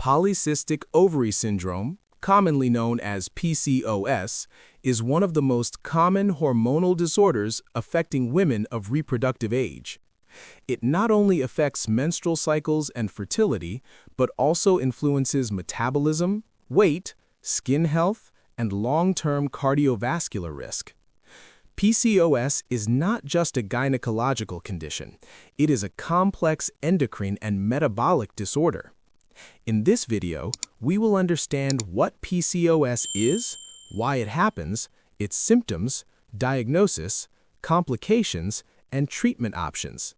Polycystic Ovary Syndrome, commonly known as PCOS, is one of the most common hormonal disorders affecting women of reproductive age. It not only affects menstrual cycles and fertility, but also influences metabolism, weight, skin health, and long-term cardiovascular risk. PCOS is not just a gynecological condition. It is a complex endocrine and metabolic disorder. In this video, we will understand what PCOS is, why it happens, its symptoms, diagnosis, complications, and treatment options.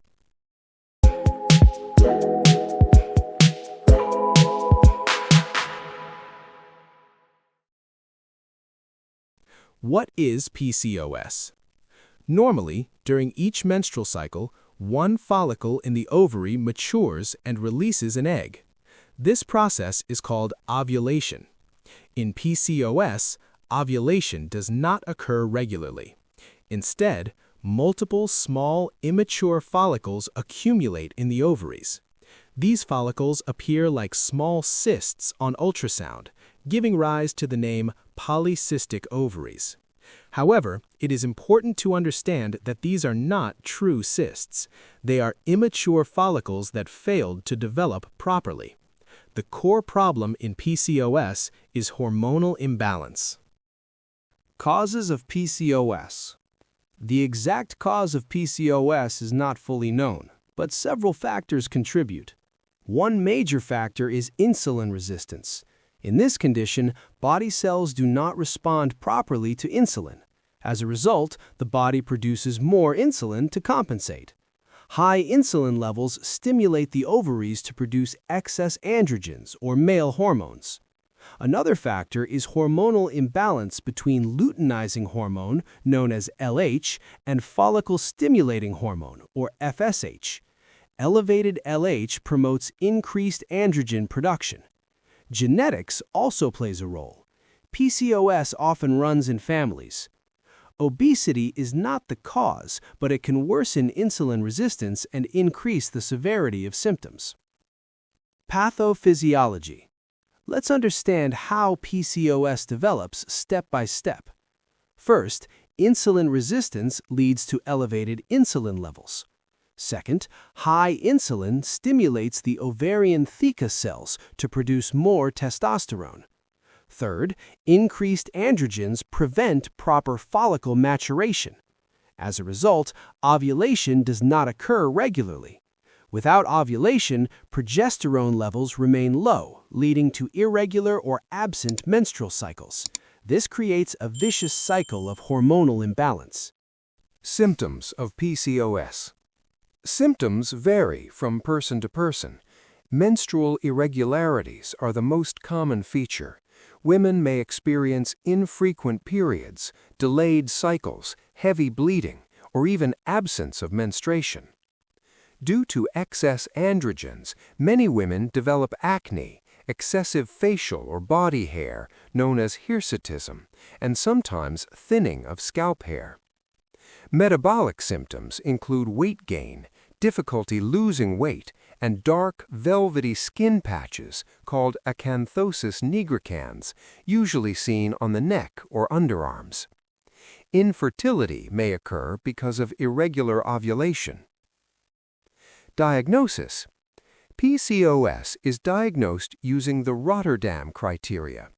What is PCOS? Normally, during each menstrual cycle, one follicle in the ovary matures and releases an egg. This process is called ovulation. In PCOS, ovulation does not occur regularly. Instead, multiple small, immature follicles accumulate in the ovaries. These follicles appear like small cysts on ultrasound, giving rise to the name polycystic ovaries. However, it is important to understand that these are not true cysts. They are immature follicles that failed to develop properly. The core problem in PCOS is hormonal imbalance. Causes of PCOS. The exact cause of PCOS is not fully known, but several factors contribute. One major factor is insulin resistance. In this condition, body cells do not respond properly to insulin. As a result, the body produces more insulin to compensate. High insulin levels stimulate the ovaries to produce excess androgens, or male hormones. Another factor is hormonal imbalance between luteinizing hormone, known as LH, and follicle-stimulating hormone, or FSH. Elevated LH promotes increased androgen production. Genetics also plays a role. PCOS often runs in families. Obesity is not the cause, but it can worsen insulin resistance and increase the severity of symptoms. Pathophysiology. Let's understand how PCOS develops step by step. First, insulin resistance leads to elevated insulin levels. Second, high insulin stimulates the ovarian theca cells to produce more testosterone. Third, increased androgens prevent proper follicle maturation. As a result, ovulation does not occur regularly. Without ovulation, progesterone levels remain low, leading to irregular or absent menstrual cycles. This creates a vicious cycle of hormonal imbalance. Symptoms of PCOS. Symptoms vary from person to person. Menstrual irregularities are the most common feature. Women may experience infrequent periods, delayed cycles, heavy bleeding, or even absence of menstruation. Due to excess androgens, many women develop acne, excessive facial or body hair, known as hirsutism, and sometimes thinning of scalp hair. Metabolic symptoms include weight gain, difficulty losing weight, and dark, velvety skin patches called acanthosis nigricans, usually seen on the neck or underarms. Infertility may occur because of irregular ovulation. Diagnosis. PCOS is diagnosed using the Rotterdam criteria.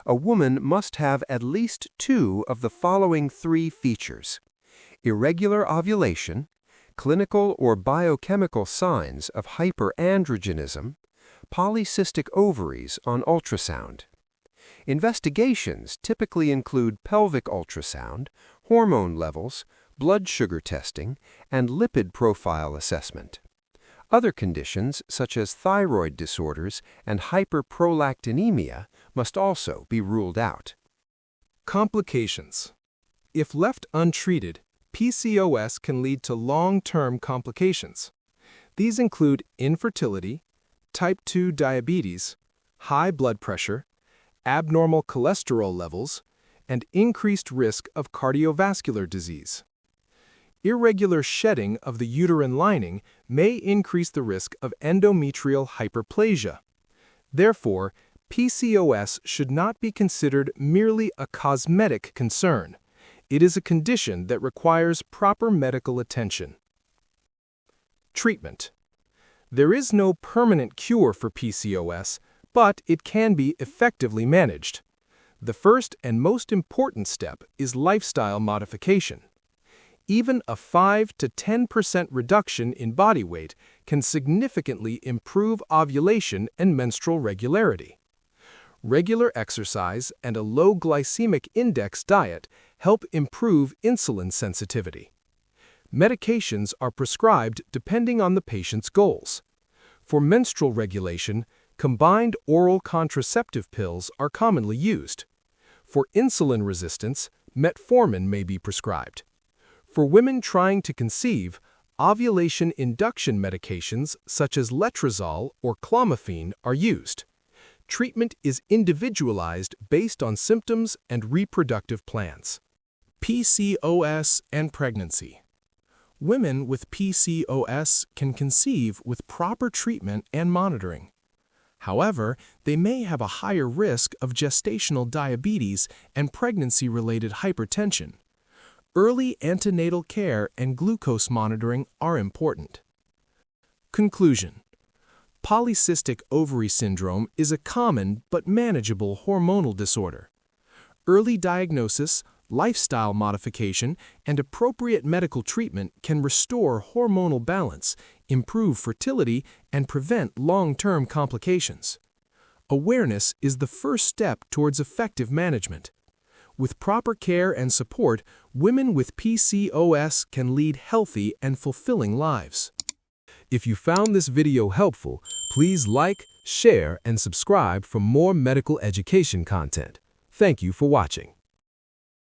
A woman must have at least two of the following three features: irregular ovulation, clinical or biochemical signs of hyperandrogenism, polycystic ovaries on ultrasound. Investigations typically include pelvic ultrasound, hormone levels, blood sugar testing, and lipid profile assessment. Other conditions, such as thyroid disorders and hyperprolactinemia, must also be ruled out. Complications. If left untreated, PCOS can lead to long-term complications. These include infertility, type 2 diabetes, high blood pressure, abnormal cholesterol levels, and increased risk of cardiovascular disease. Irregular shedding of the uterine lining may increase the risk of endometrial hyperplasia. Therefore, PCOS should not be considered merely a cosmetic concern. It is a condition that requires proper medical attention. Treatment. There is no permanent cure for PCOS, but it can be effectively managed. The first and most important step is lifestyle modification. Even a 5 to 10% reduction in body weight can significantly improve ovulation and menstrual regularity. Regular exercise and a low glycemic index diet help improve insulin sensitivity. Medications are prescribed depending on the patient's goals. For menstrual regulation, combined oral contraceptive pills are commonly used. For insulin resistance, metformin may be prescribed. For women trying to conceive, ovulation induction medications such as letrozole or clomiphene are used. Treatment is individualized based on symptoms and reproductive plans. PCOS and pregnancy. Women with PCOS can conceive with proper treatment and monitoring. However, they may have a higher risk of gestational diabetes and pregnancy-related hypertension. Early antenatal care and glucose monitoring are important. Conclusion. Polycystic ovary syndrome is a common but manageable hormonal disorder. Early diagnosis, lifestyle modification, and appropriate medical treatment can restore hormonal balance, improve fertility, and prevent long-term complications. Awareness is the first step towards effective management. With proper care and support, women with PCOS can lead healthy and fulfilling lives. If you found this video helpful, please like, share, and subscribe for more medical education content. Thank you for watching.